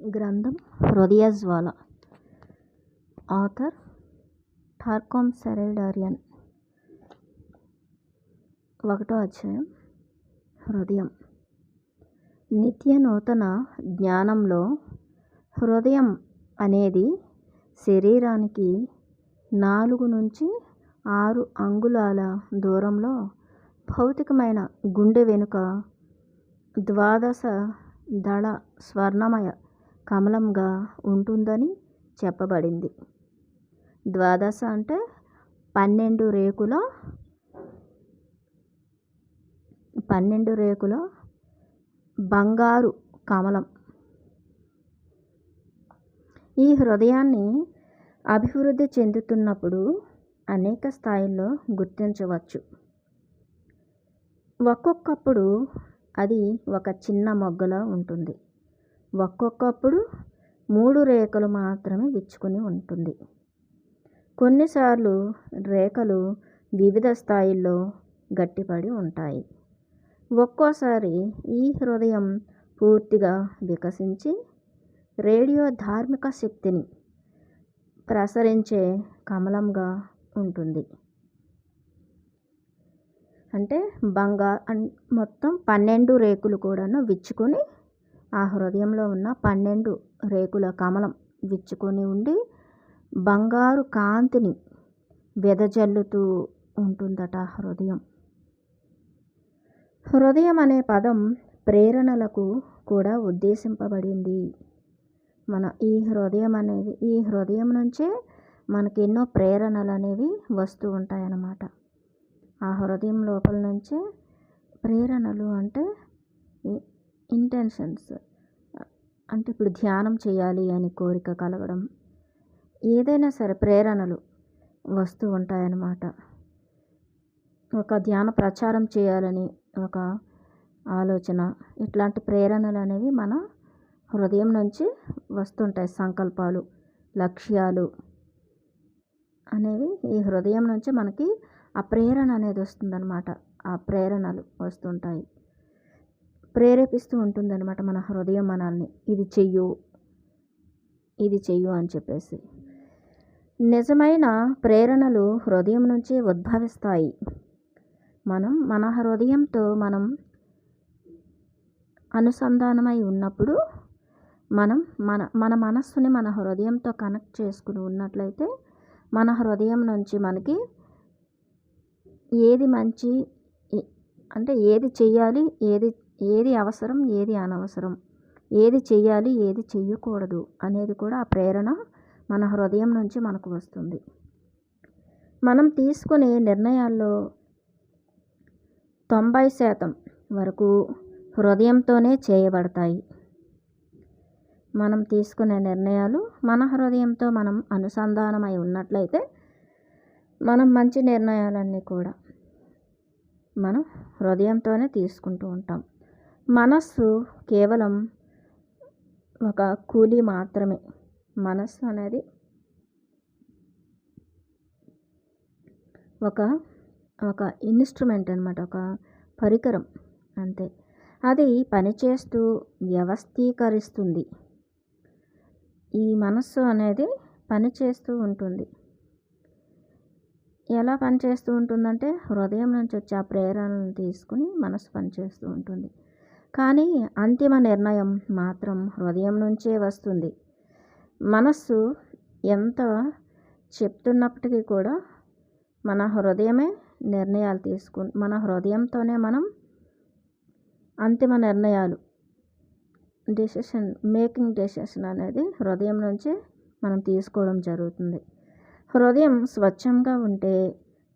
గ్రంథం హృదయజ్వాల. ఆథర్ టార్కోమ్ సెరైడారియన్. 1వ అధ్యాయం. హృదయం. నిత్య నూతన జ్ఞానంలో హృదయం అనేది శరీరానికి 4 నుంచి 6 అంగుళాల దూరంలో భౌతికమైన గుండె వెనుక 12 దళ స్వర్ణమయ కమలంగా ఉంటుందని చెప్పబడింది. 12 అంటే 12 రేకుల బంగారు కమలం. ఈ హృదయాన్ని అభివృద్ధి చెందుతున్నప్పుడు అనేక స్థాయిల్లో గుర్తించవచ్చు. ఒక్కొక్కప్పుడు అది ఒక చిన్న మొగ్గలా ఉంటుంది. ఒక్కొక్కప్పుడు 3 రేఖలు మాత్రమే విచ్చుకుని ఉంటుంది. కొన్నిసార్లు రేఖలు వివిధ స్థాయిల్లో గట్టిపడి ఉంటాయి. ఒక్కోసారి ఈ హృదయం పూర్తిగా వికసించి రేడియో ధార్మిక శక్తిని ప్రసరించే కమలంగా ఉంటుంది. అంటే మొత్తం 12 రేకులు కూడాను విచ్చుకొని ఆ హృదయంలో ఉన్న 12 రేకుల కమలం విచ్చుకొని ఉండి బంగారు కాంతిని వెదజల్లుతూ ఉంటుందట హృదయం. హృదయం అనే పదం ప్రేరణలకు కూడా ఉద్దేశింపబడింది. ఈ హృదయం నుంచే మనకి ఎన్నో ప్రేరణలు అనేవి వస్తూ ఉంటాయన్నమాట. ఆ హృదయం లోపల నుంచే ప్రేరణలు అంటే ఇంటెన్షన్స్, అంటే ఇప్పుడు ధ్యానం చేయాలి అని కోరిక కలగడం, ఏదైనా సరే ప్రేరణలు వస్తూ ఉంటాయన్నమాట. ఒక ధ్యాన ప్రచారం చేయాలని ఒక ఆలోచన, ఇట్లాంటి ప్రేరణలు అనేవి మన హృదయం నుంచి వస్తుంటాయి. సంకల్పాలు, లక్ష్యాలు అనేవి ఈ హృదయం నుంచి మనకి ఆ ప్రేరణ అనేది వస్తుందన్నమాట. ఆ ప్రేరణలు వస్తుంటాయి, ప్రేరేపిస్తూ ఉంటుందన్నమాట మన హృదయం మనల్ని. ఇది చెయ్యు అని చెప్పేసి. నిజమైన ప్రేరణలు హృదయం నుంచి ఉద్భవిస్తాయి. మన హృదయంతో మనం అనుసంధానమై ఉన్నప్పుడు, మన మనస్సుని మన హృదయంతో కనెక్ట్ చేసుకుని ఉన్నట్లయితే మన హృదయం నుంచి మనకి ఏది మంచి, అంటే ఏది చెయ్యాలి, ఏది అవసరం, ఏది అనవసరం, ఏది చెయ్యాలి, ఏది చెయ్యకూడదు అనేది కూడా ఆ ప్రేరణ మన హృదయం నుంచి మనకు వస్తుంది. మనం తీసుకునే నిర్ణయాల్లో 90% వరకు హృదయంతోనే చేయబడతాయి. మనం తీసుకునే నిర్ణయాలు మన హృదయంతో మనం అనుసంధానమై ఉన్నట్లయితే మనం మంచి నిర్ణయాలన్నీ కూడా మనం హృదయంతోనే తీసుకుంటూ ఉంటాం. మనస్సు కేవలం ఒక కూలీ మాత్రమే. మనస్సు అనేది ఒక ఇన్స్ట్రుమెంట్ అన్నమాట, ఒక పరికరం అంతే. అది పనిచేస్తూ వ్యవస్థీకరిస్తుంది. ఈ మనస్సు అనేది పనిచేస్తూ ఉంటుంది. ఎలా పనిచేస్తూ ఉంటుందంటే హృదయం నుంచి వచ్చే ఆ ప్రేరణను తీసుకుని మనస్సు పనిచేస్తూ ఉంటుంది. కానీ అంతిమ నిర్ణయం మాత్రం హృదయం నుంచే వస్తుంది. మనస్సు ఎంత చెప్తున్నప్పటికీ కూడా మన హృదయమే నిర్ణయాలు మన హృదయంతోనే మనం అంతిమ నిర్ణయాలు, డెసిషన్ అనేది హృదయం నుంచే మనం తీసుకోవడం జరుగుతుంది. హృదయం స్వచ్ఛంగా ఉంటే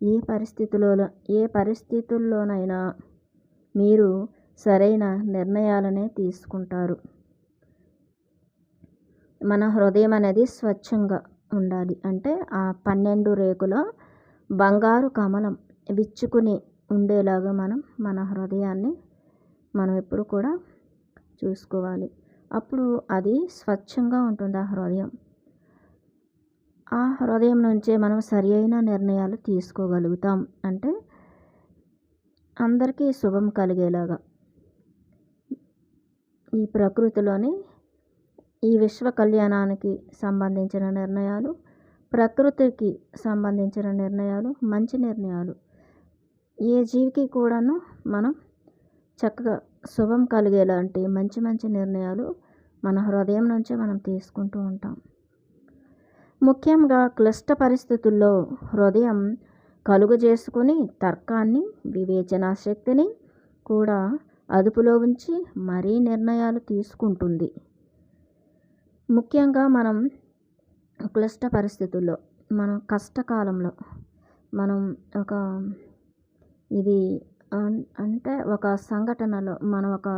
ఏ పరిస్థితుల్లోనైనా మీరు సరైన నిర్ణయాలనే తీసుకుంటారు. మన హృదయం అనేది స్వచ్ఛంగా ఉండాలి. అంటే ఆ 12 రేకుల బంగారు కమలం విచ్చుకుని ఉండేలాగా మన హృదయాన్ని మనం ఎప్పుడు కూడా చూసుకోవాలి. అప్పుడు అది స్వచ్ఛంగా ఉంటుంది ఆ హృదయం. ఆ హృదయం నుంచే మనం సరి అయిన నిర్ణయాలు తీసుకోగలుగుతాం. అంటే అందరికీ శుభం కలిగేలాగా ఈ ప్రకృతిలోని ఈ విశ్వ కళ్యాణానికి సంబంధించిన నిర్ణయాలు, ప్రకృతికి సంబంధించిన నిర్ణయాలు, మంచి నిర్ణయాలు, ఏ జీవికి కూడాను మనం చక్కగా శుభం కలిగేలాంటి మంచి మంచి నిర్ణయాలు మన హృదయం నుంచే మనం తీసుకుంటూ ఉంటాం. ముఖ్యంగా క్లిష్ట పరిస్థితుల్లో హృదయం కలుగు చేసుకుని తర్కాన్ని, వివేచనా శక్తిని కూడా అదుపులో ఉంచి మరీ నిర్ణయాలు తీసుకుంటుంది. ముఖ్యంగా మనం క్లిష్ట పరిస్థితుల్లో, మనం కష్టకాలంలో, మనం ఒక ఇది అంటే ఒక సంఘటనలో మనం ఒక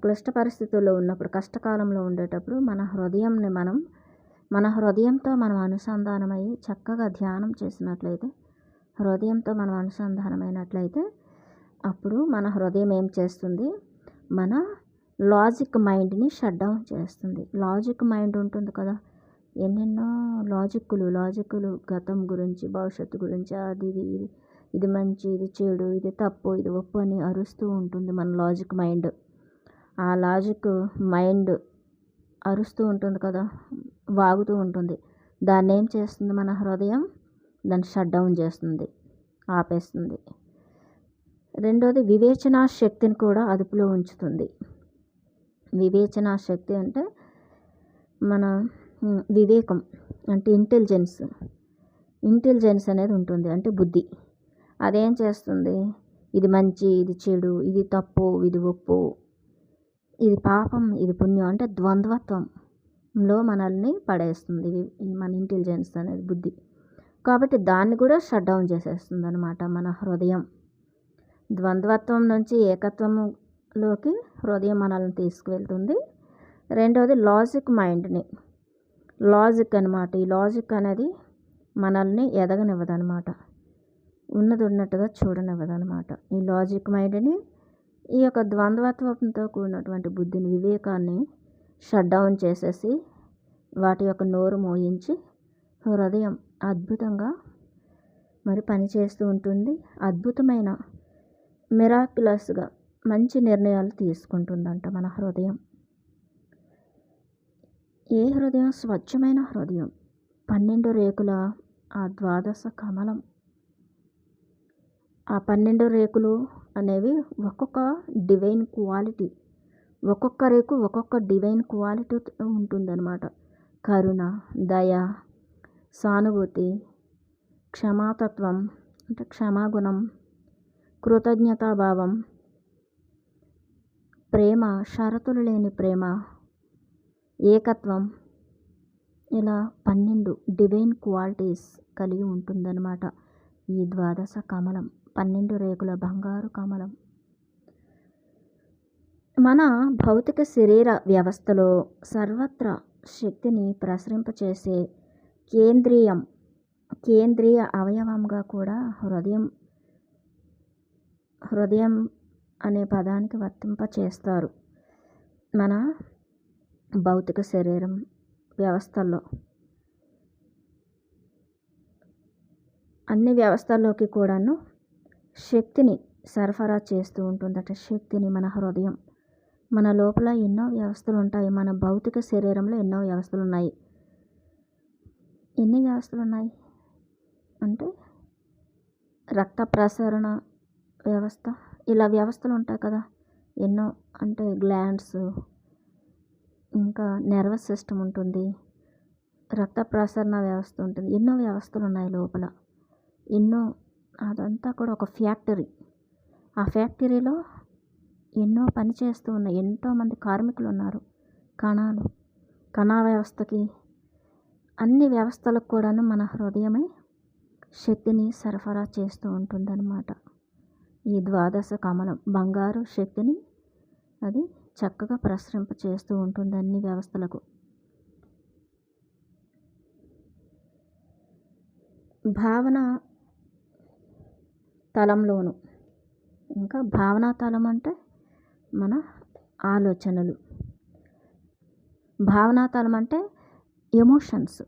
క్లిష్ట పరిస్థితుల్లో ఉన్నప్పుడు, కష్టకాలంలో ఉండేటప్పుడు మన హృదయంతో మనం అనుసంధానమయ్యి చక్కగా ధ్యానం చేసినట్లయితే, హృదయంతో మనం అనుసంధానమైనట్లయితే అప్పుడు మన హృదయం ఏం చేస్తుంది, మన లాజిక్ మైండ్ని షట్ డౌన్ చేస్తుంది. లాజిక్ మైండ్ ఉంటుంది కదా, ఎన్నెన్నో లాజిక్కులు గతం గురించి, భవిష్యత్తు గురించి, అది ఇది మంచి, ఇది చెడు, ఇది తప్పు, ఇది ఒప్పు అని అరుస్తూ ఉంటుంది మన లాజిక్ మైండ్. ఆ లాజిక్ మైండ్ అరుస్తూ ఉంటుంది కదా, వాగుతూ ఉంటుంది. దాన్ని ఏం చేస్తుంది మన హృదయం, దాన్ని షట్ డౌన్ చేస్తుంది, ఆపేస్తుంది. రెండోది వివేచనా శక్తిని కూడా అదుపులో ఉంచుతుంది. వివేచనా శక్తి అంటే మన వివేకం, అంటే ఇంటెలిజెన్స్ అనేది ఉంటుంది, అంటే బుద్ధి. అదేం చేస్తుంది, ఇది మంచి, ఇది చెడు, ఇది తప్పు, ఇది ఒప్పు, ఇది పాపం, ఇది పుణ్యం, అంటే ద్వంద్వత్వంలో మనల్ని పడేస్తుంది మన ఇంటెలిజెన్స్ అనేది, బుద్ధి. కాబట్టి దాన్ని కూడా షట్ డౌన్ చేసేస్తుంది అనమాట మన హృదయం. ద్వంద్వత్వం నుంచి ఏకత్వంలోకి హృదయం మనల్ని తీసుకువెళ్తుంది. రెండవది లాజిక్ మైండ్ని, లాజిక్ అనమాట. ఈ లాజిక్ అనేది మనల్ని ఎదగనివ్వదనమాట, ఉన్నది ఉన్నట్టుగా చూడనివ్వదనమాట. ఈ లాజిక్ మైండ్ని, ఈ యొక్క ద్వంద్వత్వంతో కూడినటువంటి బుద్ధిని, వివేకాన్ని షట్ డౌన్ చేసేసి వాటి యొక్క నోరు మోయించి హృదయం అద్భుతంగా మరి పనిచేస్తూ ఉంటుంది. అద్భుతమైన మిరాక్యులస్గా మంచి నిర్ణయాలు తీసుకుంటుందంట మన హృదయం. ఏ హృదయం? స్వచ్ఛమైన హృదయం, 12 రేకుల ఆ ద్వాదశ కమలం. ఆ 12 రేకులు అనేవి ఒక్కొక్క డివైన్ క్వాలిటీ, ఒక్కొక్క రేకు ఒక్కొక్క డివైన్ క్వాలిటీ ఉంటుందన్నమాట. కరుణ, దయ, సానుభూతి, క్షమాతత్వం అంటే క్షమాగుణం, కృతజ్ఞతాభావం, ప్రేమ, షరతులు లేని ప్రేమ, ఏకత్వం, ఇలా 12 డివైన్ క్వాలిటీస్ కలిగి ఉంటుందన్నమాట ఈ ద్వాదశ కమలం, 12 రేకుల బంగారు కమలం. మన భౌతిక శరీర వ్యవస్థలో సర్వత్రా శక్తిని ప్రసరింపచేసే కేంద్రీయ అవయవంగా కూడా హృదయం అనే పదానికి వర్తింపచేస్తారు మన భౌతిక శరీరం వ్యవస్థల్లో. అన్ని వ్యవస్థల్లోకి కూడాను శక్తిని సరఫరా చేస్తూ ఉంటుందట. శక్తిని మన హృదయం, మన లోపల ఎన్నో వ్యవస్థలు ఉంటాయి. మన భౌతిక శరీరంలో ఎన్నో వ్యవస్థలు ఉన్నాయి. ఎన్ని వ్యవస్థలు ఉన్నాయి అంటే రక్త ప్రసరణ వ్యవస్థ, ఇలా వ్యవస్థలు ఉంటాయి కదా ఎన్నో. అంటే గ్లాండ్స్, ఇంకా నర్వస్ సిస్టమ్ ఉంటుంది, రక్త ప్రసరణ వ్యవస్థ ఉంటుంది, ఎన్నో వ్యవస్థలు ఉన్నాయి లోపల, ఎన్నో. అదంతా కూడా ఒక ఫ్యాక్టరీ. ఆ ఫ్యాక్టరీలో ఎన్నో పని చేస్తూ ఉన్నాయి, ఎంతోమంది కార్మికులు ఉన్నారు. కణా వ్యవస్థకి, అన్ని వ్యవస్థలకు కూడాను మన హృదయమే శక్తిని సరఫరా చేస్తూ ఉంటుందన్నమాట. ఈ ద్వాదశ కమలం బంగారు శక్తిని అది చక్కగా ప్రసరింప చేస్తూ ఉంటుంది అన్ని వ్యవస్థలకు. భావన తలంలోను, ఇంకా భావనా తలం అంటే మన ఆలోచనలు, భావనా తలం అంటే ఎమోషన్స్,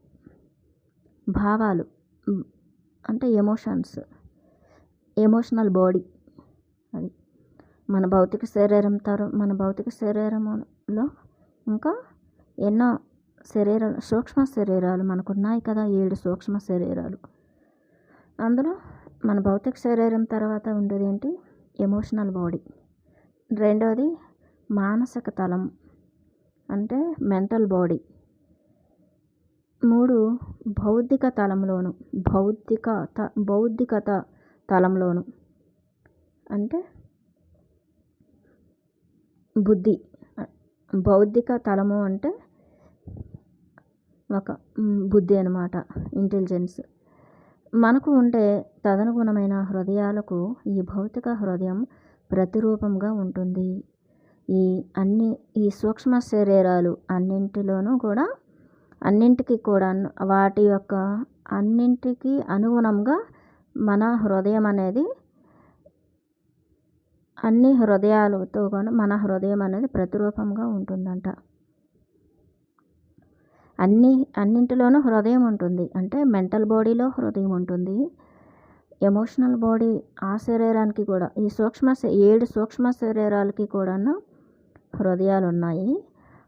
భావాలు అంటే ఎమోషనల్ బాడీ. అది మన భౌతిక శరీరంలో ఇంకా ఎన్నో సూక్ష్మ శరీరాలు మనకున్నాయి కదా, 7 సూక్ష్మ శరీరాలు. అందులో మన భౌతిక శరీరం తర్వాత ఉండేది ఏంటి? Emotional body. రెండవది మానసిక తలం అంటే మెంటల్ బాడీ. 3 బౌద్ధిక తలంలోను, బౌద్ధికత తలంలోను అంటే బుద్ధి. బౌద్ధిక తలము అంటే ఒక బుద్ధి అన్నమాట, ఇంటెలిజెన్స్. మనకు ఉండే తదనుగుణమైన హృదయాలకు ఈ భౌతిక హృదయం ప్రతిరూపంగా ఉంటుంది. ఈ సూక్ష్మ శరీరాలు అన్నింటికి కూడా వాటి యొక్క అన్నింటికి అనుగుణంగా మన హృదయం అనేది, అన్ని హృదయాలతో కూడా మన హృదయం అనేది ప్రతిరూపంగా ఉంటుందంట. అన్నింటిలోనూ హృదయం ఉంటుంది. అంటే మెంటల్ బాడీలో హృదయం ఉంటుంది, ఎమోషనల్ బాడీ ఆ శరీరానికి కూడా, ఈ 7 సూక్ష్మ శరీరాలకి కూడా హృదయాలు ఉన్నాయి.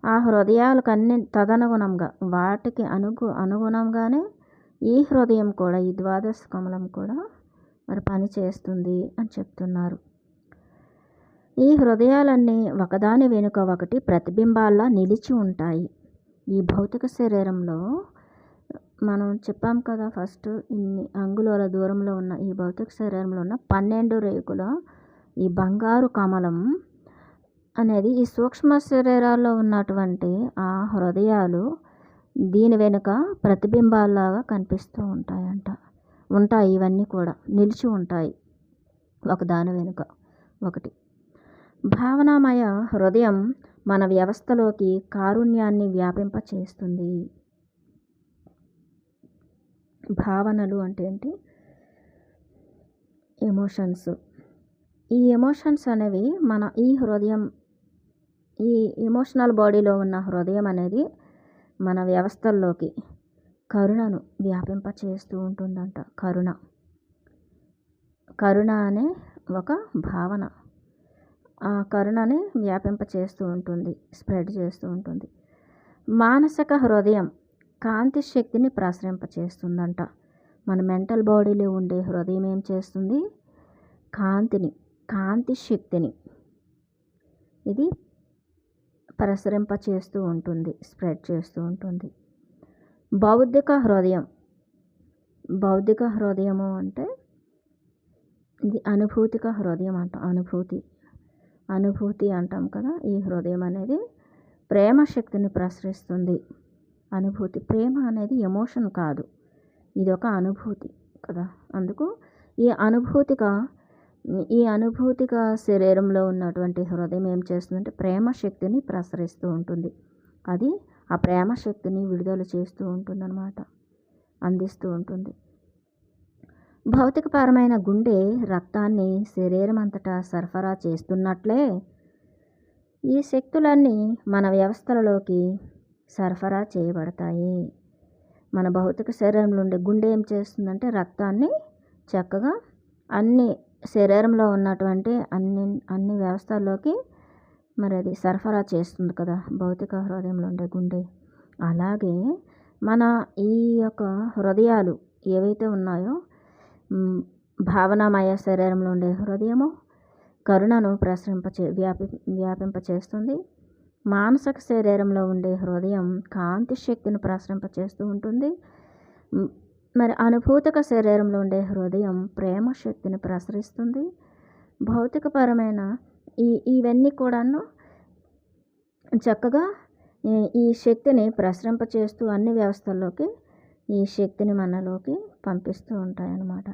ఆ హృదయాలకు తదనుగుణంగా వాటికి అనుగుణంగానే ఈ హృదయం కూడా, ఈ ద్వాదశ కమలం కూడా మరి పని చేస్తుంది అని చెప్తున్నారు. ఈ హృదయాలన్నీ ఒకదాని వెనుక ఒకటి ప్రతిబింబాల్లా నిలిచి ఉంటాయి. ఈ భౌతిక శరీరంలో మనం చెప్పాం కదా, ఫస్ట్ ఇన్ని అంగుళాల దూరంలో ఉన్న ఈ భౌతిక శరీరంలో ఉన్న 12 రేకుల ఈ బంగారు కమలం అనేది ఈ సూక్ష్మ శరీరాల్లో ఉన్నటువంటి ఆ హృదయాలు దీని వెనుక ప్రతిబింబాల్లాగా కనిపిస్తూ ఉంటాయి. ఇవన్నీ కూడా నిలిచి ఉంటాయి ఒకదాని వెనుక ఒకటి. భావనామయ హృదయం మన వ్యవస్థలోకి కారుణ్యాన్ని వ్యాపింపచేస్తుంది. భావనలు అంటే ఏంటి? ఎమోషన్స్. ఈ ఎమోషన్స్ అనేవి ఈ ఎమోషనల్ బాడీలో ఉన్న హృదయం అనేది మన వ్యవస్థల్లోకి కరుణను వ్యాపింపచేస్తూ ఉంటుందంట. కరుణ అనే ఒక భావన ఆ కరుణని వ్యాపింపచేస్తూ ఉంటుంది, స్ప్రెడ్ చేస్తూ ఉంటుంది. మానసిక హృదయం కాంతి శక్తిని ప్రసరింపచేస్తుందంట. మన మెంటల్ బాడీలో ఉండే హృదయం ఏం చేస్తుంది? కాంతి శక్తిని ఇది ప్రసరింపచేస్తూ ఉంటుంది, స్ప్రెడ్ చేస్తూ ఉంటుంది. బౌద్ధిక హృదయము అంటే ఇది అనుభూతిక హృదయం అంట. అనుభూతి అంటాం కదా. ఈ హృదయం అనేది ప్రేమ శక్తిని ప్రసరిస్తుంది. అనుభూతి, ప్రేమ అనేది ఎమోషన్ కాదు, ఇది ఒక అనుభూతి కదా. అందుకు ఈ అనుభూతిక శరీరంలో ఉన్నటువంటి హృదయం ఏం చేస్తుందంటే ప్రేమ శక్తిని ప్రసరిస్తూ ఉంటుంది. అది ఆ ప్రేమ శక్తిని విడుదల చేస్తూ ఉంటుందన్నమాట, అందిస్తూ ఉంటుంది. భౌతికపరమైన గుండె రక్తాన్ని శరీరం అంతటా సరఫరా చేస్తున్నట్లే ఈ శక్తులన్నీ మన వ్యవస్థలలోకి సరఫరా చేయబడతాయి. మన భౌతిక శరీరంలో ఉండే గుండె ఏం చేస్తుందంటే రక్తాన్ని చక్కగా అన్ని శరీరంలో ఉన్నటువంటి అన్ని వ్యవస్థల్లోకి మరి అది సరఫరా చేస్తుంది కదా, భౌతిక హృదయంలో ఉండే గుండె. అలాగే మన ఈ యొక్క హృదయాలు ఏవైతే ఉన్నాయో, భావనామయ శరీరంలో ఉండే హృదయము కరుణను వ్యాపింపచేస్తుంది. మానసిక శరీరంలో ఉండే హృదయం కాంతి శక్తిని ప్రసరింపచేస్తూ ఉంటుంది. మరి అనుభూతిక శరీరంలో ఉండే హృదయం ప్రేమ శక్తిని ప్రసరిస్తుంది. భౌతికపరమైన ఇవన్నీ కూడాను చక్కగా ఈ శక్తిని ప్రసరింపచేస్తూ అన్ని వ్యవస్థల్లోకి ఈ శక్తిని మనలోకి పంపిస్తూ ఉంటాయన్నమాట.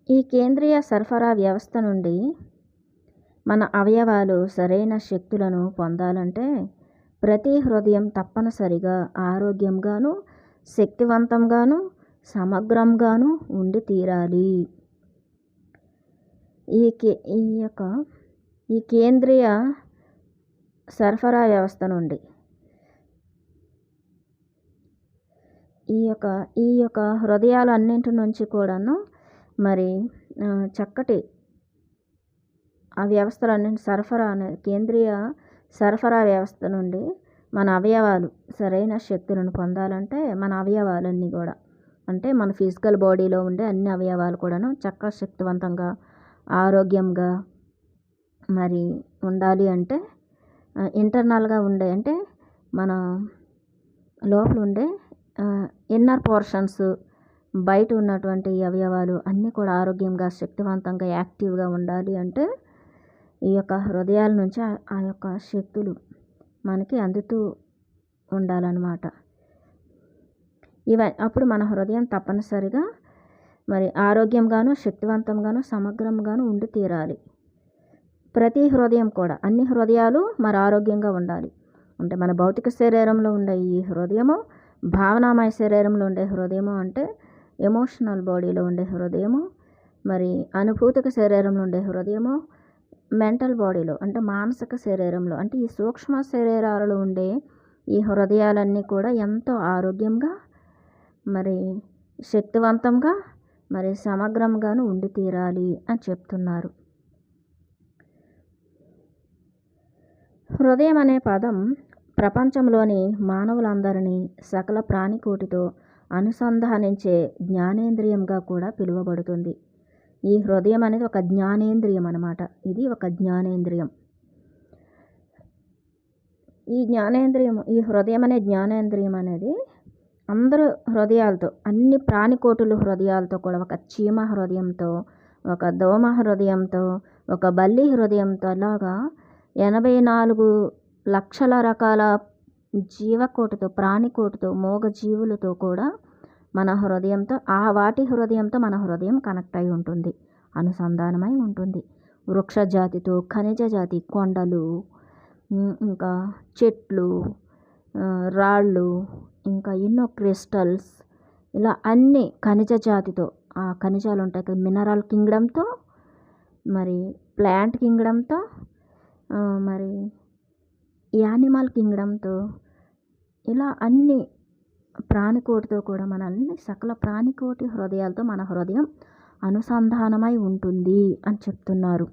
ఈ కేంద్రీయ సరఫరా వ్యవస్థ నుండి మన అవయవాలు సరైన శక్తులను పొందాలంటే ప్రతి హృదయం తప్పనిసరిగా ఆరోగ్యంగాను, శక్తివంతంగాను, సమగ్రంగాను ఉండి తీరాలి. ఈ కేంద్రీయ సరఫరా వ్యవస్థ నుండి ఈ యొక్క హృదయాలు అన్నింటి నుంచి కూడాను మరి చక్కటి ఆ వ్యవస్థలన్నింటి సరఫరా కేంద్రీయ సరఫరా వ్యవస్థ నుండి మన అవయవాలు సరైన శక్తులను పొందాలంటే మన అవయవాలన్నీ కూడా అంటే మన ఫిజికల్ బాడీలో ఉండే అన్ని అవయవాలు కూడాను చక్కగా శక్తివంతంగా ఆరోగ్యంగా మరి ఉండాలి అంటే ఇంటర్నల్గా ఉండే అంటే మన లోపల ఉండే ఇన్నర్ పోర్షన్స్ బయట ఉన్నటువంటి అవయవాలు అన్నీ కూడా ఆరోగ్యంగా శక్తివంతంగా యాక్టివ్గా ఉండాలి అంటే ఈ యొక్క హృదయాల నుంచి ఆ యొక్క శక్తులు మనకి అందుతూ ఉండాలన్నమాట. అప్పుడు మన హృదయం తప్పనిసరిగా మరి ఆరోగ్యంగాను శక్తివంతంగాను సమగ్రంగాను ఉండి తీరాలి. ప్రతి హృదయం కూడా అన్ని హృదయాలు మరి ఆరోగ్యంగా ఉండాలి. అంటే మన భౌతిక శరీరంలో ఉండే ఈ హృదయము, భావనామయ శరీరంలో ఉండే హృదయము అంటే ఎమోషనల్ బాడీలో ఉండే హృదయము, మరి అనుభూతిక శరీరంలో ఉండే హృదయము, మెంటల్ బాడీలో అంటే మానసిక శరీరంలో అంటే ఈ సూక్ష్మ శరీరాలలో ఉండే ఈ హృదయాలన్నీ కూడా ఎంతో ఆరోగ్యంగా మరి శక్తివంతంగా మరి సమగ్రంగాను ఉండి తీరాలి అని చెప్తున్నారు. హృదయం అనే పదం ప్రపంచంలోని మానవులందరినీ సకల ప్రాణికోటితో అనుసంధానించే జ్ఞానేంద్రియంగా కూడా పిలువబడుతుంది. ఈ హృదయం అనేది ఒక జ్ఞానేంద్రియం అన్నమాట. ఇది ఒక జ్ఞానేంద్రియం. ఈ హృదయం అనే జ్ఞానేంద్రియం అనేది అందరూ హృదయాలతో అన్ని ప్రాణికోటులు హృదయాలతో కూడా ఒక చీమ హృదయంతో, ఒక దోమ హృదయంతో, ఒక బల్లి హృదయంతో అలాగా 84 లక్షల రకాల జీవకోటితో ప్రాణికోటితో మూగ జీవులతో కూడా మన హృదయంతో వాటి హృదయంతో మన హృదయం కనెక్ట్ అయి ఉంటుంది, అనుసంధానమై ఉంటుంది. వృక్ష జాతితో, ఖనిజ జాతి కొండలు, ఇంకా చెట్లు, రాళ్ళు, ఇంకా ఎన్నో క్రిస్టల్స్ ఇలా అన్ని ఖనిజ జాతితో ఆ ఖనిజాలు ఉంటాయి కదా, మినరల్ కింగ్డమ్తో మరి ప్లాంట్ కింగ్డమ్తో మరి యానిమల్ కింగ్డమ్తో ఇలా అన్ని ప్రాణికోటితో కూడా మన అన్ని సకల ప్రాణికోటి హృదయాలతో మన హృదయం అనుసంధానమై ఉంటుంది అని చెప్తున్నారు.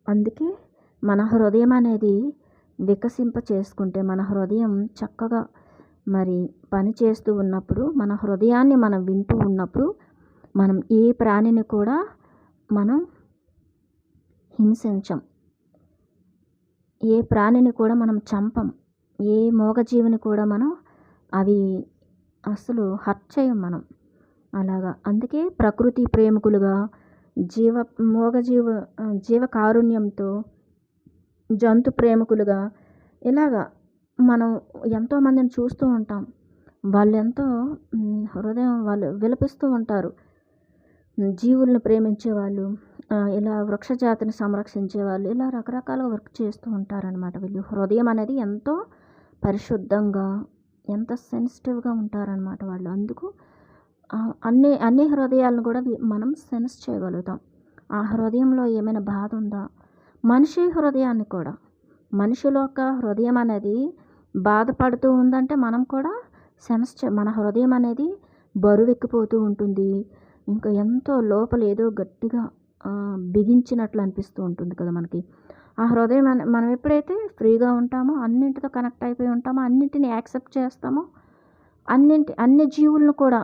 అందుకే మన హృదయం అనేది వికసింప చేసుకుంటే మన హృదయం చక్కగా మరి పని చేస్తూ ఉన్నప్పుడు మన హృదయాన్ని మనం వింటూ ఉన్నప్పుడు మనం ఏ ప్రాణిని కూడా మనం హింసించం, ఏ ప్రాణిని కూడా మనం చంపం, ఏ మూగజీవిని కూడా మనం అవి అసలు హర్ట్ చేయం మనం అలాగా. అందుకే ప్రకృతి ప్రేమికులుగా జీవ కారుణ్యంతో జంతు ప్రేమికులుగా ఇలాగా మనం ఎంతోమందిని చూస్తూ ఉంటాం. వాళ్ళు ఎంతో హృదయం వాళ్ళు విలపిస్తూ ఉంటారు. జీవులను ప్రేమించేవాళ్ళు, ఇలా వృక్షజాతిని సంరక్షించేవాళ్ళు ఇలా రకరకాలుగా వర్క్ చేస్తూ ఉంటారనమాట. వీళ్ళు హృదయం అనేది ఎంతో పరిశుద్ధంగా ఎంత సెన్సిటివ్గా ఉంటారనమాట వాళ్ళు. అందుకు అన్ని హృదయాలను కూడా మనం సెన్స్ చేయగలుగుతాం. ఆ హృదయంలో ఏమైనా బాధ ఉందా, మనిషి హృదయాన్ని కూడా మనిషిలో ఒక హృదయం అనేది బాధపడుతూ ఉందంటే మనం కూడా మన హృదయం అనేది బరువెక్కిపోతూ ఉంటుంది. ఇంకా ఎంతో లోపల ఏదో గట్టిగా బిగించినట్లు అనిపిస్తూ ఉంటుంది కదా మనకి. ఆ హృదయం మనం ఎప్పుడైతే ఫ్రీగా ఉంటామో, అన్నింటితో కనెక్ట్ అయిపోయి ఉంటామో, అన్నింటిని యాక్సెప్ట్ చేస్తామో, అన్ని జీవులను కూడా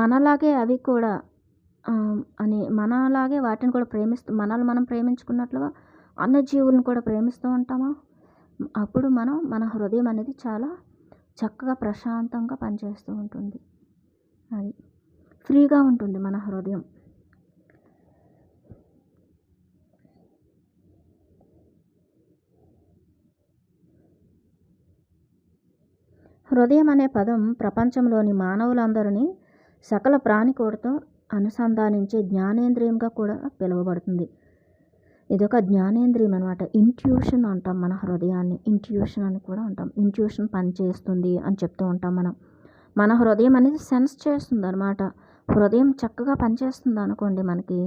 మనలాగే అవి కూడా మనలాగే వాటిని కూడా మనల్ని మనం ప్రేమించుకున్నట్లుగా అన్ని జీవులను కూడా ప్రేమిస్తూ ఉంటామో అప్పుడు మన హృదయం అనేది చాలా చక్కగా ప్రశాంతంగా పనిచేస్తూ ఉంటుంది. అది ఫ్రీగా ఉంటుంది మన హృదయం. హృదయం అనే పదం ప్రపంచంలోని మానవులందరినీ సకల ప్రాణికోటితో అనుసంధానించే జ్ఞానేంద్రియంగా కూడా పిలువబడుతుంది. ఇదొక జ్ఞానేంద్రియం అనమాట. ఇంట్యూషన్ అంటాం మన హృదయాన్ని, ఇంట్యూషన్ అని కూడా అంటాం. ఇంట్యూషన్ పనిచేస్తుంది అని చెప్తూ ఉంటాం మనం. మన హృదయం అనేది సెన్స్ చేస్తుంది అనమాట. హృదయం చక్కగా పనిచేస్తుంది అనుకోండి, మనకి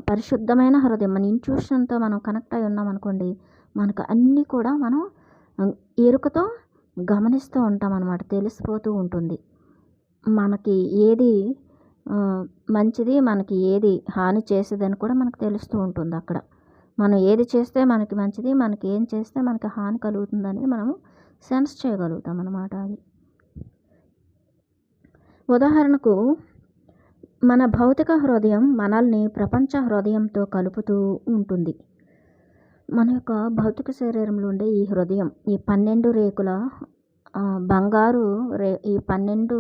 పరిశుద్ధమైన హృదయం మన ఇంట్యూషన్తో మనం కనెక్ట్ అయి ఉన్నాం అనుకోండి, మనకు అన్నీ కూడా మనం ఎరుకతో గమనిస్తూ ఉంటాం అనమాట. తెలిసిపోతూ ఉంటుంది మనకి ఏది మంచిది, మనకి ఏది హాని చేసేదని కూడా మనకు తెలుస్తూ ఉంటుంది అక్కడ. మనం ఏది చేస్తే మనకి మంచిది, మనకి ఏం చేస్తే మనకి హాని కలుగుతుంది అనేది మనము సెన్స్ చేయగలుగుతాం అన్నమాట. అది ఉదాహరణకు మన భౌతిక హృదయం మనల్ని ప్రపంచ హృదయంతో కలుపుతూ ఉంటుంది. మన యొక్క భౌతిక శరీరంలో ఉండే ఈ హృదయం, ఈ 12 రేకుల ఈ 12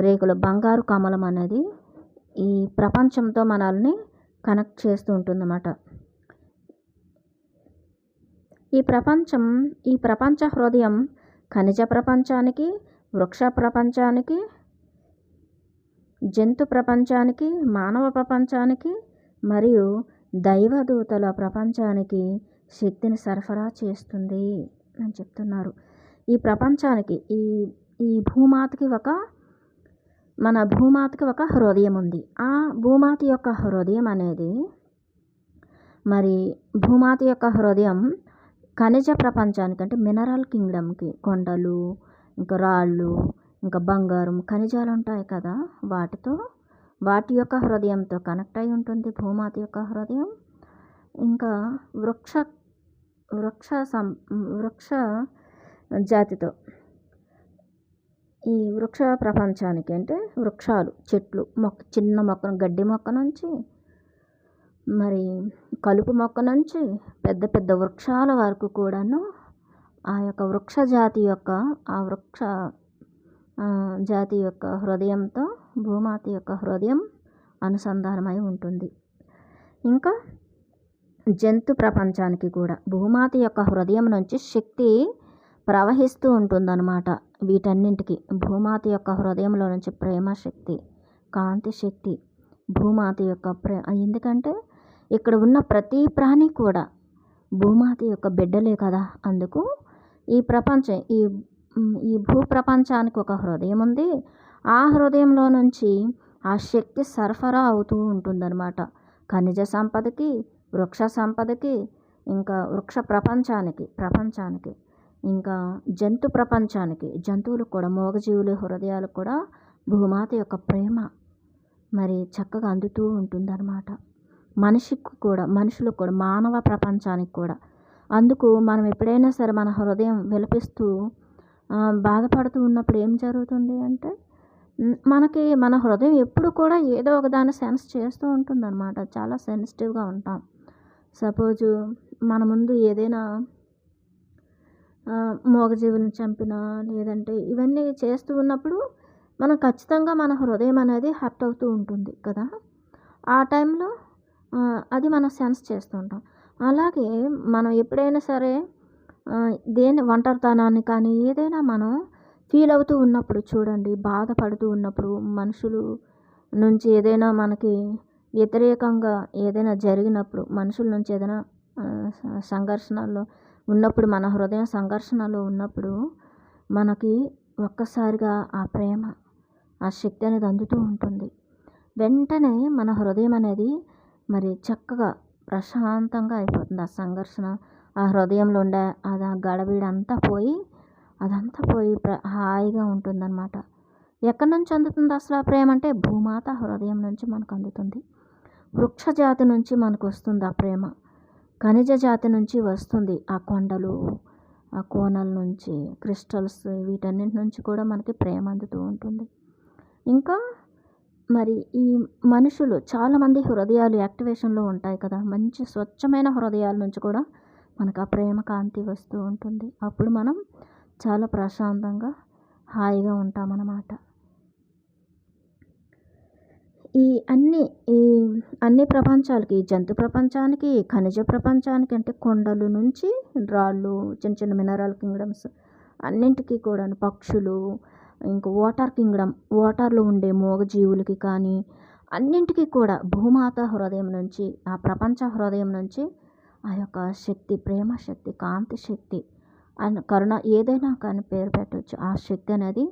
రేకుల బంగారు కమలం అనేది ఈ ప్రపంచంతో మనల్ని కనెక్ట్ చేస్తూ ఉంటుందన్నమాట. ఈ ప్రపంచ హృదయం ఖనిజ ప్రపంచానికి, వృక్ష ప్రపంచానికి, జంతు ప్రపంచానికి, మానవ ప్రపంచానికి మరియు దైవదూతల ప్రపంచానికి శక్తిని సరఫరా చేస్తుంది అని చెప్తున్నారు. ఈ ప్రపంచానికి ఈ భూమాతకి మన భూమాతకి ఒక హృదయం ఉంది. ఆ భూమాత యొక్క హృదయం అనేది మరి భూమాత యొక్క హృదయం ఖనిజ ప్రపంచానికి అంటే మినరల్ కింగ్డమ్కి, కొండలు, ఇంకా రాళ్ళు, ఇంకా బంగారం, ఖనిజాలు ఉంటాయి కదా, వాటి యొక్క హృదయంతో కనెక్ట్ అయి ఉంటుంది భూమాత యొక్క హృదయం. ఇంకా వృక్ష జాతితో, ఈ వృక్ష ప్రపంచానికి అంటే వృక్షాలు, చెట్లు, చిన్న మొక్క, గడ్డి మొక్క నుంచి మరి కలుపు మొక్క నుంచి పెద్ద పెద్ద వృక్షాల వరకు కూడాను ఆ యొక్క వృక్ష జాతి యొక్క హృదయంతో భూమాత యొక్క హృదయం అనుసంధానమై ఉంటుంది. ఇంకా జంతు ప్రపంచానికి కూడా భూమాత యొక్క హృదయం నుంచి శక్తి ప్రవహిస్తూ ఉంటుందన్నమాట. వీటన్నింటికి భూమాత యొక్క హృదయంలో నుంచి ప్రేమ శక్తి, కాంతి శక్తి, భూమాత యొక్క ఎందుకంటే ఇక్కడ ఉన్న ప్రతి ప్రాణి కూడా భూమాత యొక్క బిడ్డలే కదా. అందుకు ఈ ప్రపంచం ఈ భూ ప్రపంచానికి ఒక హృదయం ఉంది. ఆ హృదయంలో నుంచి ఆ శక్తి సరఫరా అవుతూ ఉంటుందన్నమాట. ఖనిజ సంపదకి, వృక్ష సంపదకి, ఇంకా వృక్ష ప్రపంచానికి, ఇంకా జంతు ప్రపంచానికి, జంతువులకు కూడా, మూగజీవుల హృదయాలకు కూడా భూమాత యొక్క ప్రేమ మరి చక్కగా అందుతూ ఉంటుందన్నమాట. మనుషులకు కూడా, మానవ ప్రపంచానికి కూడా. అందుకు మనం ఎప్పుడైనా సరే మన హృదయం విలపిస్తూ బాధపడుతూ ఉన్నప్పుడు ఏం జరుగుతుంది అంటే మన హృదయం ఎప్పుడు కూడా ఏదో ఒక దాన్ని సెన్స్ చేస్తూ ఉంటుందన్నమాట. చాలా సెన్సిటివ్గా ఉంటాం. సపోజు మన ముందు ఏదైనా మూగజీవులను చంపినా లేదంటే ఇవన్నీ చేస్తూ ఉన్నప్పుడు మనం ఖచ్చితంగా మన హృదయం అనేది హర్ట్ అవుతూ ఉంటుంది కదా. ఆ టైంలో అది మనం సెన్స్ చేస్తూ ఉంటాం. అలాగే మనం ఎప్పుడైనా సరే ఒంటరితనాన్ని కానీ ఏదైనా మనం ఫీల్ అవుతూ ఉన్నప్పుడు చూడండి, బాధపడుతూ ఉన్నప్పుడు, మనుషులు నుంచి ఏదైనా మనకి వ్యతిరేకంగా ఏదైనా జరిగినప్పుడు, మనుషుల నుంచి ఏదైనా సంఘర్షణలో ఉన్నప్పుడు, మన హృదయం సంఘర్షణలో ఉన్నప్పుడు మనకి ఒక్కసారిగా ఆ ప్రేమ, ఆ శక్తి అనేది అందుతూ ఉంటుంది. వెంటనే మన హృదయం అనేది మరి చక్కగా ప్రశాంతంగా అయిపోతుంది. ఆ సంఘర్షణ, ఆ హృదయంలో ఉండే అది గడబిడ అంతా పోయి హాయిగా ఉంటుందన్నమాట. ఎక్కడి నుంచి అందుతుంది అసలు ఆ ప్రేమ అంటే భూమాత హృదయం నుంచి మనకు అందుతుంది. వృక్ష జాతి నుంచి మనకు వస్తుంది ఆ ప్రేమ. ఖనిజ జాతి నుంచి వస్తుంది. ఆ కొండలు, ఆ కోనల నుంచి, క్రిస్టల్స్, వీటన్నిటి నుంచి కూడా మనకి ప్రేమ అందుతూ ఉంటుంది. ఇంకా మరి ఈ మనుషులు చాలామంది హృదయాలు యాక్టివేషన్లో ఉంటాయి కదా. మంచి స్వచ్ఛమైన హృదయాల నుంచి కూడా మనకు ఆ ప్రేమ కాంతి వస్తూ ఉంటుంది. అప్పుడు మనం చాలా ప్రశాంతంగా హాయిగా ఉంటామన్నమాట. ఈ అన్ని ప్రపంచాలకి, జంతు ప్రపంచానికి, ఖనిజ ప్రపంచానికి అంటే కొండలు నుంచి రాళ్ళు, చిన్న చిన్న మినరల్ కింగ్డమ్స్ అన్నింటికి కూడా, పక్షులు, ఇంకా వాటర్ కింగ్డమ్, వాటర్లో ఉండే మూగజీవులకి కానీ అన్నింటికీ కూడా భూమాత హృదయం నుంచి, ఆ ప్రపంచ హృదయం నుంచి ఆ యొక్క శక్తి, ప్రేమ శక్తి, కాంతి శక్తి, కరుణ, ఏదైనా కానీ పేరు పెట్టవచ్చు, ఆ శక్తి అనేది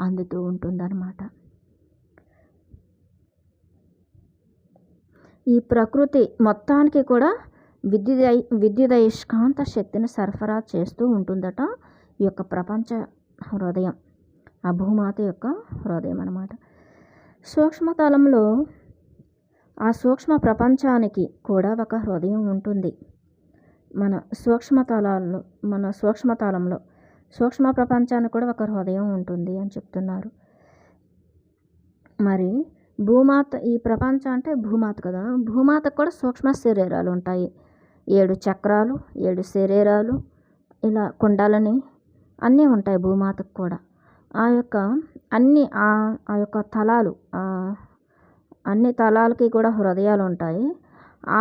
అందుతూ ఉంటుందన్నమాట. ఈ ప్రకృతి మొత్తానికి కూడా విద్యుదయస్కాంత శక్తిని సరఫరా చేస్తూ ఉంటుందట ఈ యొక్క ప్రపంచ హృదయం, ఆ భూమాత యొక్క హృదయం అన్నమాట. సూక్ష్మతలంలో ఆ సూక్ష్మ ప్రపంచానికి కూడా ఒక హృదయం ఉంటుంది. మన సూక్ష్మతలంలో సూక్ష్మ ప్రపంచానికి కూడా ఒక హృదయం ఉంటుంది అని చెప్తున్నారు. మరి భూమాత, ఈ ప్రపంచం అంటే భూమాత కదా, భూమాతకు కూడా సూక్ష్మ శరీరాలు ఉంటాయి. 7 చక్రాలు, 7 శరీరాలు, ఇలా కుండలని అన్నీ ఉంటాయి భూమాతకు కూడా. ఆ యొక్క అన్ని ఆ యొక్క తలాలు, అన్ని తలాలకి కూడా హృదయాలు ఉంటాయి.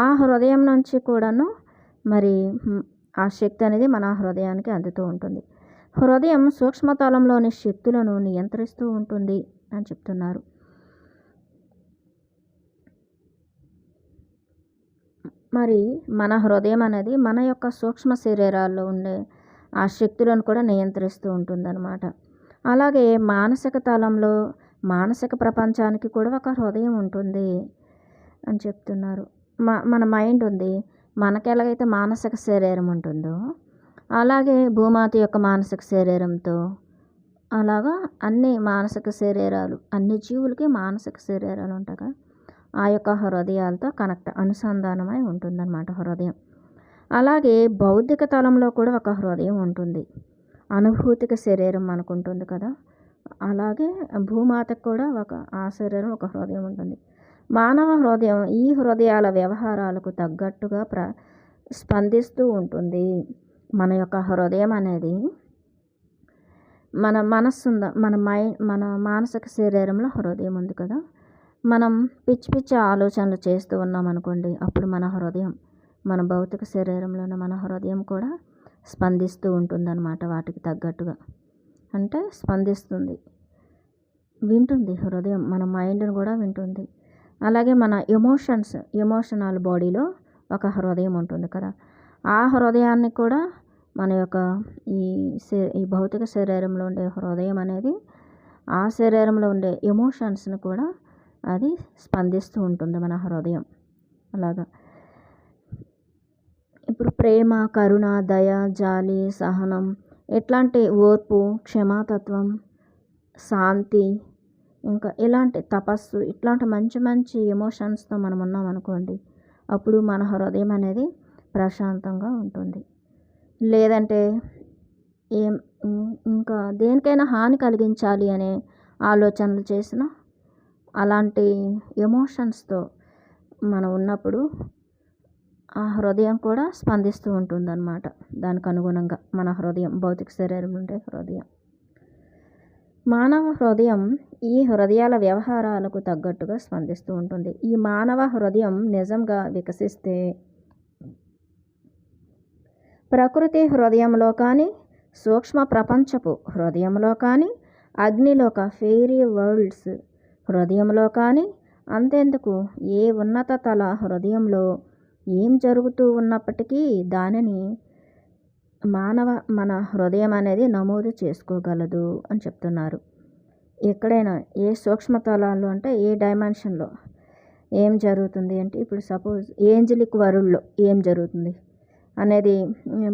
ఆ హృదయం నుంచి కూడాను మరి ఆ శక్తి అనేది మన హృదయానికి అందుతూ ఉంటుంది. హృదయం సూక్ష్మతలంలోని శక్తులను నియంత్రిస్తూ ఉంటుంది అని చెప్తున్నారు. మరి మన హృదయం అనేది మన యొక్క సూక్ష్మ శరీరాల్లో ఉండే ఆ శక్తులను కూడా నియంత్రిస్తూ ఉంటుందన్నమాట. అలాగే మానసిక తలంలో మానసిక ప్రపంచానికి కూడా ఒక హృదయం ఉంటుంది అని చెప్తున్నారు. మన మైండ్ ఉంది, మనకి ఎలాగైతే మానసిక శరీరం ఉంటుందో అలాగే భూమాత యొక్క మానసిక శరీరంతో అలాగా అన్ని మానసిక శరీరాలు, అన్ని జీవులకి మానసిక శరీరాలు ఉంటాయి కదా, ఆ యొక్క హృదయాలతో అనుసంధానమై ఉంటుందన్నమాట హృదయం. అలాగే బౌద్ధిక తలంలో కూడా ఒక హృదయం ఉంటుంది. అనుభూతిక శరీరం మనకు ఉంటుంది కదా, అలాగే భూమాతకు కూడా ఆ శరీరం ఒక హృదయం ఉంటుంది. మానవ హృదయం ఈ హృదయాల వ్యవహారాలకు తగ్గట్టుగా స్పందిస్తూ ఉంటుంది. మన యొక్క హృదయం అనేది మన మనస్సు మన మానసిక శరీరంలో హృదయం ఉంది కదా, మనం పిచ్చి పిచ్చి ఆలోచనలు చేస్తూ ఉన్నాం అనుకోండి, అప్పుడు మన హృదయం, మన భౌతిక శరీరంలోనే మన హృదయం కూడా స్పందిస్తూ ఉంటుందన్నమాట. వాటికి తగ్గట్టుగా అంటే స్పందిస్తుంది, వింటుంది హృదయం, మన మైండ్ని కూడా వింటుంది. అలాగే మన ఎమోషనల్ బాడీలో ఒక హృదయం ఉంటుంది కదా, ఆ హృదయాన్ని కూడా మన యొక్క ఈ భౌతిక శరీరంలో ఉండే హృదయం అనేది ఆ శరీరంలో ఉండే ఎమోషన్స్ని కూడా అది స్పందిస్తూ ఉంటుంది మన హృదయం. అలాగా ఇప్పుడు ప్రేమ, కరుణ, దయ, జాలి, సహనం, ఇట్లాంటి ఓర్పు, క్షమాతత్వం, శాంతి, ఇంకా ఇలాంటి తపస్సు, ఇట్లాంటి మంచి మంచి ఎమోషన్స్తో మనం ఉన్నాం అనుకోండి, అప్పుడు మన హృదయం అనేది ప్రశాంతంగా ఉంటుంది. లేదంటే ఇంకా దేనికైనా హాని కలిగించాలి అనే ఆలోచనలు చేసిన అలాంటి ఎమోషన్స్తో మనం ఉన్నప్పుడు ఆ హృదయం కూడా స్పందిస్తూ ఉంటుందన్నమాట. దానికి అనుగుణంగా మన హృదయం, భౌతిక శరీరం ఉండే హృదయం. మానవ హృదయం ఈ హృదయాల వ్యవహారాలకు తగ్గట్టుగా స్పందిస్తూ ఉంటుంది. ఈ మానవ హృదయం నిజంగా వికసిస్తే ప్రకృతి హృదయంలో కానీ, సూక్ష్మ ప్రపంచపు హృదయంలో కానీ, అగ్నిలోక ఫెయిరీ వరల్డ్స్ హృదయంలో కానీ, అంతెందుకు ఏ ఉన్నత తల హృదయంలో ఏం జరుగుతూ ఉన్నప్పటికీ దానిని మన హృదయం అనేది నమోదు చేసుకోగలదు అని చెప్తున్నారు. ఎక్కడైనా ఏ సూక్ష్మతలాల్లో అంటే ఏ డైమెన్షన్లో ఏం జరుగుతుంది అంటే, ఇప్పుడు సపోజ్ ఏంజలిక్ వరల్డ్లో ఏం జరుగుతుంది అనేది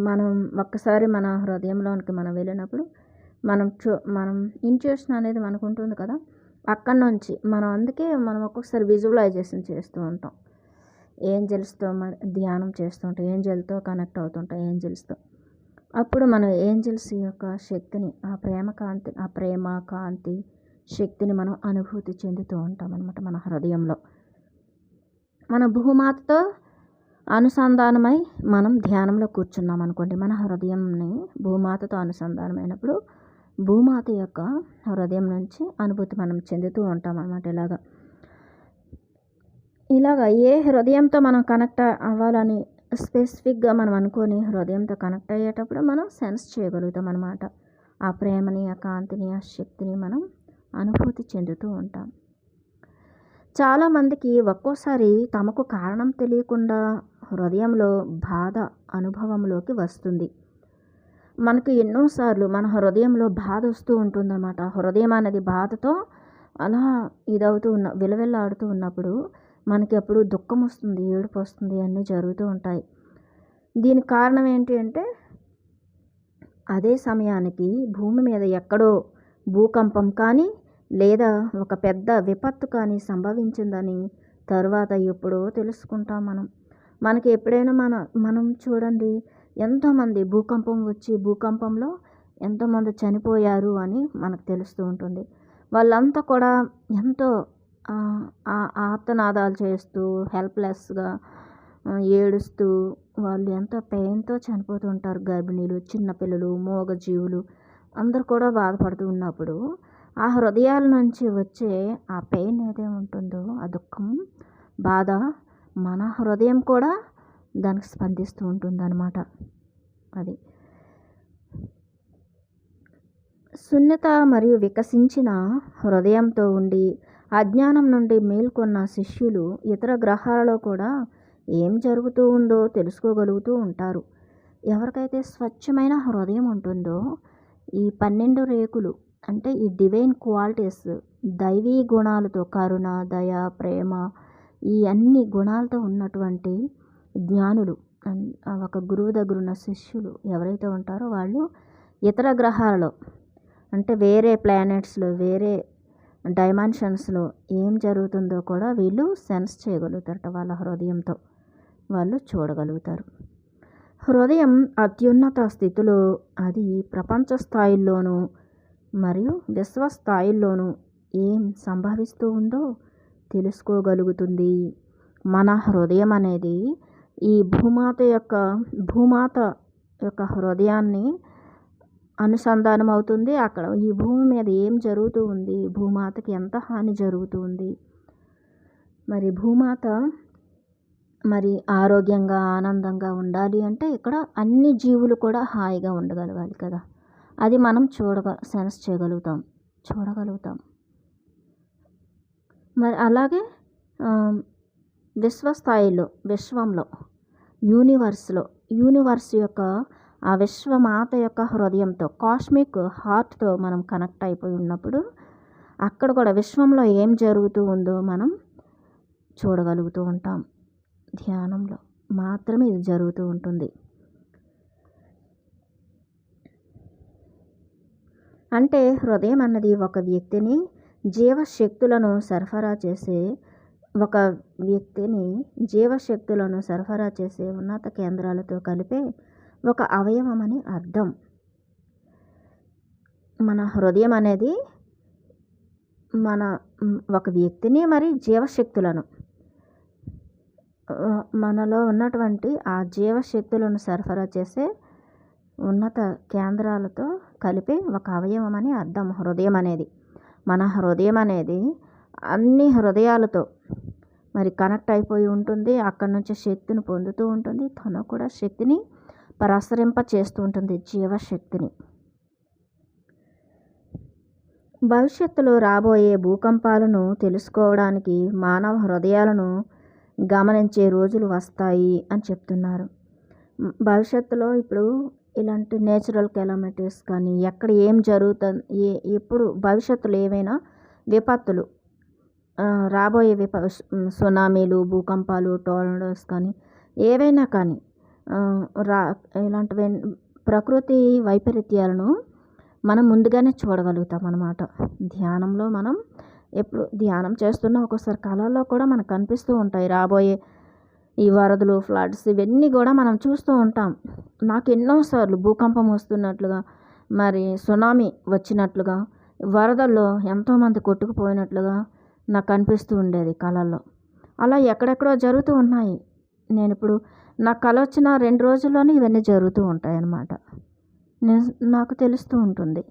మనం ఒక్కసారి మన హృదయంలోనికి మనం వెళ్ళినప్పుడు మనం ఇంట్యూషన్ అనేది మనకు ఉంటుంది కదా, అక్కడి నుంచి అందుకే మనం ఒక్కొక్కసారి విజువలైజేషన్ చేస్తూ ఉంటాం. ఏంజల్స్తో ధ్యానం చేస్తూ ఉంటాం, ఏంజల్తో కనెక్ట్ అవుతుంటాం, ఏంజల్స్తో. అప్పుడు మనం ఏంజల్స్ యొక్క శక్తిని, ఆ ప్రేమ కాంతి శక్తిని మనం అనుభూతి చెందుతూ ఉంటాం అన్నమాట. మన హృదయంలో మన భూమాతతో అనుసంధానమై మనం ధ్యానంలో కూర్చున్నాం అనుకోండి, మన హృదయంని భూమాతతో అనుసంధానమైనప్పుడు భూమాత యొక్క హృదయం నుంచి అనుభూతి మనం చెందుతూ ఉంటాం అన్నమాట. ఇలాగా ఏ హృదయంతో మనం కనెక్ట్ అవ్వాలని స్పెసిఫిక్గా మనం అనుకొని హృదయంతో కనెక్ట్ అయ్యేటప్పుడు మనం సెన్స్ చేయగలుగుతాం అన్నమాట. ఆ ప్రేమని, ఆ కాంతిని, ఆ శక్తిని మనం అనుభూతి చెందుతూ ఉంటాం. చాలామందికి ఒక్కోసారి తమకు కారణం తెలియకుండా హృదయంలో బాధ అనుభవంలోకి వస్తుంది. మనకు ఎన్నోసార్లు మన హృదయంలో బాధ వస్తూ ఉంటుందన్నమాట. హృదయం అనేది బాధతో అలా విలవిల్లాడుతూ ఉన్నప్పుడు మనకి అప్పుడు దుఃఖం వస్తుంది, ఏడుపు వస్తుంది, అన్నీ జరుగుతూ ఉంటాయి. దీనికి కారణం ఏంటి అంటే, అదే సమయానికి భూమి మీద ఎక్కడో భూకంపం కానీ లేదా ఒక పెద్ద విపత్తు కానీ సంభవించిందని తర్వాత ఎప్పుడో తెలుసుకుంటాం మనం. మనకి ఎప్పుడైనా మనం చూడండి, ఎంతోమంది భూకంపం వచ్చి భూకంపంలో ఎంతోమంది చనిపోయారు అని మనకు తెలుస్తూ ఉంటుంది. వాళ్ళంతా కూడా ఎంతో ఆర్తనాదాలు చేస్తూ హెల్ప్లెస్గా ఏడుస్తూ వాళ్ళు ఎంతో పెయిన్తో చనిపోతూ ఉంటారు. గర్భిణీలు, చిన్నపిల్లలు, మూగజీవులు అందరూ కూడా బాధపడుతూ ఉన్నప్పుడు ఆ హృదయాల నుంచి వచ్చే ఆ పెయిన్ ఏదైతే ఉంటుందో, ఆ దుఃఖం, బాధ, మన హృదయం కూడా దానికి స్పందిస్తూ ఉంటుందన్నమాట. అది సున్నిత మరియు వికసించిన హృదయంతో ఉండి అజ్ఞానం నుండి మేల్కొన్న శిష్యులు ఇతర గ్రహాలలో కూడా ఏం జరుగుతూ ఉందో తెలుసుకోగలుగుతూ ఉంటారు. ఎవరికైతే స్వచ్ఛమైన హృదయం ఉంటుందో, ఈ 12 రేకులు అంటే ఈ డివైన్ క్వాలిటీస్, దైవీ గుణాలతో కరుణ, దయ, ప్రేమ, ఈ అన్ని గుణాలతో ఉన్నటువంటి జ్ఞానులు, ఒక గురువు దగ్గర ఉన్న శిష్యులు ఎవరైతే ఉంటారో వాళ్ళు ఇతర గ్రహాలలో అంటే వేరే ప్లానెట్స్లో, వేరే డైమెన్షన్స్లో ఏం జరుగుతుందో కూడా వీళ్ళు సెన్స్ చేయగలుగుతారట. వాళ్ళ హృదయంతో వాళ్ళు చూడగలుగుతారు. హృదయం అత్యున్నత స్థితిలో అది ప్రపంచ స్థాయిల్లోనూ మరియు విశ్వ స్థాయిల్లోనూ ఏం సంభవిస్తూ ఉందో తెలుసుకోగలుగుతుంది. మన హృదయం అనేది ఈ భూమాత యొక్క హృదయాన్ని అనుసంధానం అవుతుంది. అక్కడ ఈ భూమి మీద ఏం జరుగుతూ ఉంది, భూమాతకి ఎంత హాని జరుగుతూ ఉంది, మరి భూమాత మరి ఆరోగ్యంగా ఆనందంగా ఉండాలి అంటే ఇక్కడ అన్ని జీవులు కూడా హాయిగా ఉండగలగాలి కదా. అది మనం సెన్స్ చేయగలుగుతాం, చూడగలుగుతాం. మరి అలాగే విశ్వస్థాయిలో, విశ్వంలో, యూనివర్స్ యొక్క ఆ విశ్వమాత యొక్క హృదయంతో, కాస్మిక్ హార్ట్తో మనం కనెక్ట్ అయిపోయి ఉన్నప్పుడు అక్కడ కూడా విశ్వంలో ఏం జరుగుతూ ఉందో మనం చూడగలుగుతూ ఉంటాం. ధ్యానంలో మాత్రమే ఇది జరుగుతూ ఉంటుంది. అంటే హృదయం అన్నది ఒక వ్యక్తిని జీవశక్తులను సరఫరా చేసే ఉన్నత కేంద్రాలతో కలిపే ఒక అవయవం అని అర్థం. మన హృదయం అనేది ఒక వ్యక్తిని మరి జీవశక్తులను, మనలో ఉన్నటువంటి ఆ జీవశక్తులను సరఫరా చేసే ఉన్నత కేంద్రాలతో కలిపి ఒక అవయవం అని అర్థం హృదయం అనేది. మన హృదయం అనేది అన్ని హృదయాలతో మరి కనెక్ట్ అయిపోయి ఉంటుంది. అక్కడి నుంచి శక్తిని పొందుతూ ఉంటుంది. తను కూడా శక్తిని ప్రసరింప చేస్తూ ఉంటుంది, జీవశక్తిని. భవిష్యత్తులో రాబోయే భూకంపాలను తెలుసుకోవడానికి మానవ హృదయాలను గమనించే రోజులు వస్తాయి అని చెప్తున్నారు. భవిష్యత్తులో ఇప్పుడు ఇలాంటి నేచురల్ కెలామిటీస్ కానీ ఎక్కడ ఏం జరుగుతుంది, ఎప్పుడు భవిష్యత్తులో ఏవైనా విపత్తులు రాబోయే సునామీలు, భూకంపాలు, టోర్నడోస్ కానీ ఏవైనా కానీ ఇలాంటివి ప్రకృతి వైపరీత్యాలను మనం ముందుగానే చూడగలుగుతాం అన్నమాట. ధ్యానంలో మనం ఎప్పుడు ధ్యానం చేస్తున్నా ఒక్కోసారి కళల్లో కూడా మనకు కనిపిస్తూ ఉంటాయి రాబోయే ఈ వరదలు, ఫ్లడ్స్, ఇవన్నీ కూడా మనం చూస్తూ ఉంటాం. నాకు ఎన్నోసార్లు భూకంపం వస్తున్నట్లుగా, మరి సునామీ వచ్చినట్లుగా, వరదల్లో ఎంతోమంది కొట్టుకుపోయినట్లుగా నాకు కనిపిస్తూ ఉండేది కళల్లో. అలా ఎక్కడెక్కడో జరుగుతూ ఉన్నాయి. నేను ఇప్పుడు నాకు కళ వచ్చిన 2 రోజుల్లోనే ఇవన్నీ జరుగుతూ ఉంటాయి అన్నమాట. నాకు తెలుస్తూ ఉంటుంది.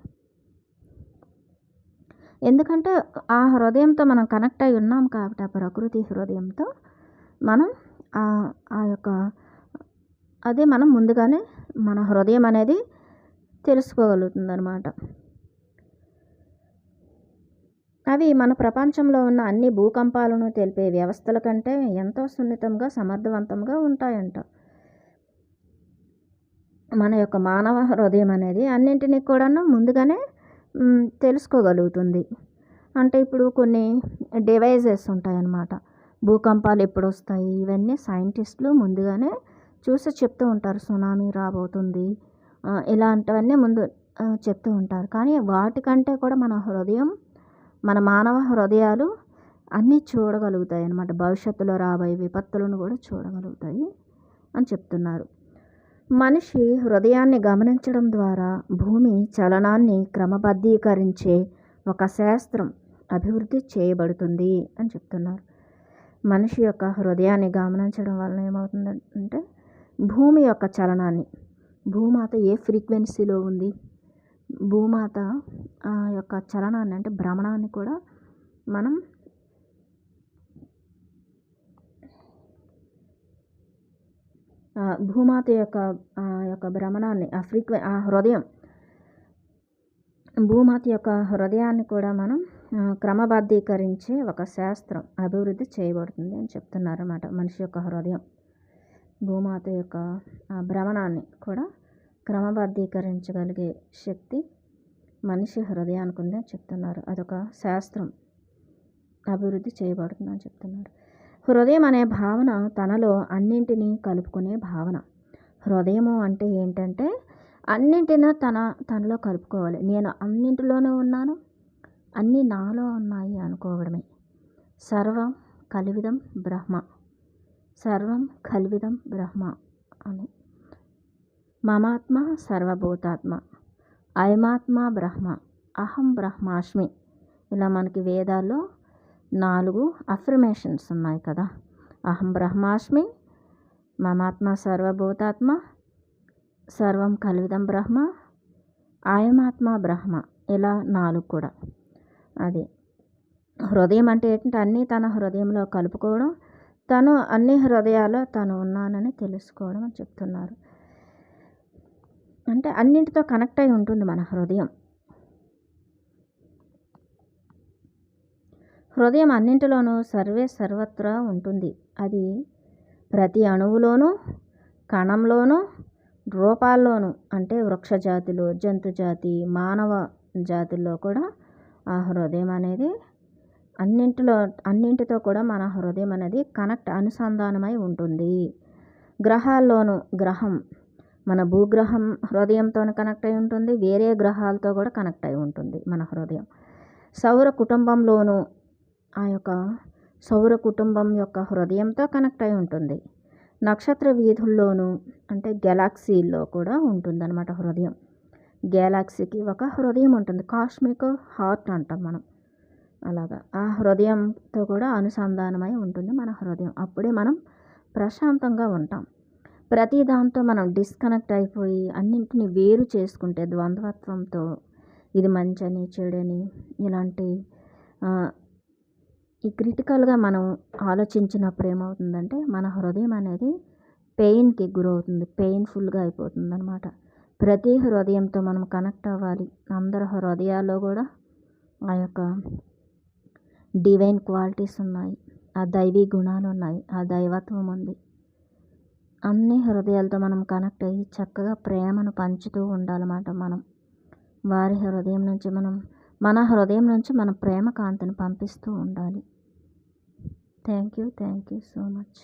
ఎందుకంటే ఆ హృదయంతో మనం కనెక్ట్ అయి ఉన్నాం కాబట్టి, ఆ ప్రకృతి హృదయంతో మనం అదే మనం ముందుగానే మన హృదయం అనేది తెలుసుకోగలుగుతుంది అన్నమాట. అవి మన ప్రపంచంలో ఉన్న అన్ని భూకంపాలను తెలిపే వ్యవస్థల కంటే ఎంతో సున్నితంగా, సమర్థవంతంగా ఉంటాయంట. మన యొక్క మానవ హృదయం అనేది అన్నింటినీ కూడాను ముందుగానే తెలుసుకోగలుగుతుంది. అంటే ఇప్పుడు కొన్ని డివైజెస్ ఉంటాయన్నమాట. భూకంపాలు ఎప్పుడు వస్తాయి, ఇవన్నీ సైంటిస్టులు ముందుగానే చూసి చెప్తూ ఉంటారు. సునామీ రాబోతుంది, ఇలాంటివన్నీ ముందు చెప్తూ ఉంటారు. కానీ వాటికంటే కూడా మన హృదయం, మన మానవ హృదయాలు అన్నీ చూడగలుగుతాయి అన్నమాట. భవిష్యత్తులో రాబోయే విపత్తులను కూడా చూడగలుగుతాయి అని చెప్తున్నారు. మనిషి హృదయాన్ని గమనించడం ద్వారా భూమి చలనాన్ని క్రమబద్ధీకరించే ఒక శాస్త్రం అభివృద్ధి చేయబడుతుంది అని చెప్తున్నారు. మనిషి యొక్క హృదయాన్ని గమనించడం వలన ఏమవుతుందంటే భూమి యొక్క చలనాన్ని, భూమాత ఏ ఫ్రీక్వెన్సీలో ఉంది, భూమాత యొక్క చలనాన్ని అంటే భ్రమణాన్ని కూడా మనం భూమాత యొక్క భ్రమణాన్ని ఆ హృదయం, భూమాత యొక్క హృదయాన్ని కూడా మనం క్రమబద్ధీకరించే ఒక శాస్త్రం అభివృద్ధి చేయబడుతుంది అని చెప్తున్నారు అన్నమాట. మనిషి యొక్క హృదయం భూమాత యొక్క భ్రమణాన్ని కూడా క్రమబద్ధీకరించగలిగే శక్తి మనిషి హృదయానికి ఉంది అని చెప్తున్నారు. అదొక శాస్త్రం అభివృద్ధి చేయబడుతుందని చెప్తున్నారు. హృదయం అనే భావన తనలో అన్నింటినీ కలుపుకునే భావన. హృదయము అంటే ఏంటంటే అన్నింటినీ తనలో కలుపుకోవాలి. నేను అన్నింటిలోనూ ఉన్నాను, అన్నీ నాలో ఉన్నాయి అనుకోవడమే. సర్వం కల్విదం బ్రహ్మ, సర్వం కల్విదం బ్రహ్మ అని. మమాత్మ సర్వభూతాత్మ, అయమాత్మ బ్రహ్మ, అహం బ్రహ్మాస్మి. ఇలా మనకి వేదాల్లో 4 అఫర్మేషన్స్ ఉన్నాయి కదా. అహం బ్రహ్మాస్మి, మమాత్మ సర్వభూతాత్మ, సర్వం కల్విదం బ్రహ్మ, అయమాత్మ బ్రహ్మ. ఇలా 4 కూడా. అది హృదయం అంటే ఏంటంటే అన్నీ తన హృదయంలో కలుపుకోవడం, తను అన్ని హృదయాల్లో తను ఉన్నానని తెలుసుకోవడం అని చెప్తున్నారు. అంటే అన్నింటితో కనెక్ట్ అయి ఉంటుంది మన హృదయం. హృదయం అన్నింటిలోనూ సర్వత్రా ఉంటుంది. అది ప్రతి అణువులోనూ, కణంలోనూ, రూపాల్లోనూ, అంటే వృక్ష జాతిలో, జంతు జాతి, మానవ జాతుల్లో కూడా ఆ హృదయం అనేది అన్నింటితో కూడా మన హృదయం అనేది అనుసంధానమై ఉంటుంది. గ్రహాల్లోనూ గ్రహం, మన భూగ్రహం హృదయంతో కనెక్ట్ అయి ఉంటుంది, వేరే గ్రహాలతో కూడా కనెక్ట్ అయి ఉంటుంది మన హృదయం. సౌర కుటుంబంలోనూ ఆ యొక్క సౌర కుటుంబం యొక్క హృదయంతో కనెక్ట్ అయి ఉంటుంది. నక్షత్ర వీధుల్లోనూ అంటే గెలాక్సీల్లో కూడా ఉంటుందన్నమాట హృదయం. గెలాక్సీకి ఒక హృదయం ఉంటుంది, కాస్మిక్ హార్ట్ అంటాం మనం. అలాగా ఆ హృదయంతో కూడా అనుసంధానమై ఉంటుంది మన హృదయం. అప్పుడే మనం ప్రశాంతంగా ఉంటాం. ప్రతి దాంతో మనం డిస్కనెక్ట్ అయిపోయి అన్నింటినీ వేరు చేసుకుంటే ద్వంద్వత్వంతో ఇది మంచని చెడని ఇలాంటి ఈ క్రిటికల్గా మనం ఆలోచించినప్పుడు ఏమవుతుందంటే మన హృదయం అనేది పెయిన్కి గురవుతుంది, పెయిన్ఫుల్గా అయిపోతుంది అనమాట. ప్రతి హృదయంతో మనం కనెక్ట్ అవ్వాలి. అందరి హృదయాల్లో కూడా ఆ యొక్క డివైన్ క్వాలిటీస్ ఉన్నాయి, ఆ దైవీ గుణాలు ఉన్నాయి, ఆ దైవత్వం ఉంది. అన్ని హృదయాలతో మనం కనెక్ట్ అయ్యి చక్కగా ప్రేమను పంచుతూ ఉండాలన్నమాట. మనం వారి హృదయం నుంచి మన హృదయం నుంచి మన ప్రేమ కాంతిని పంపిస్తూ ఉండాలి. Thank you so much.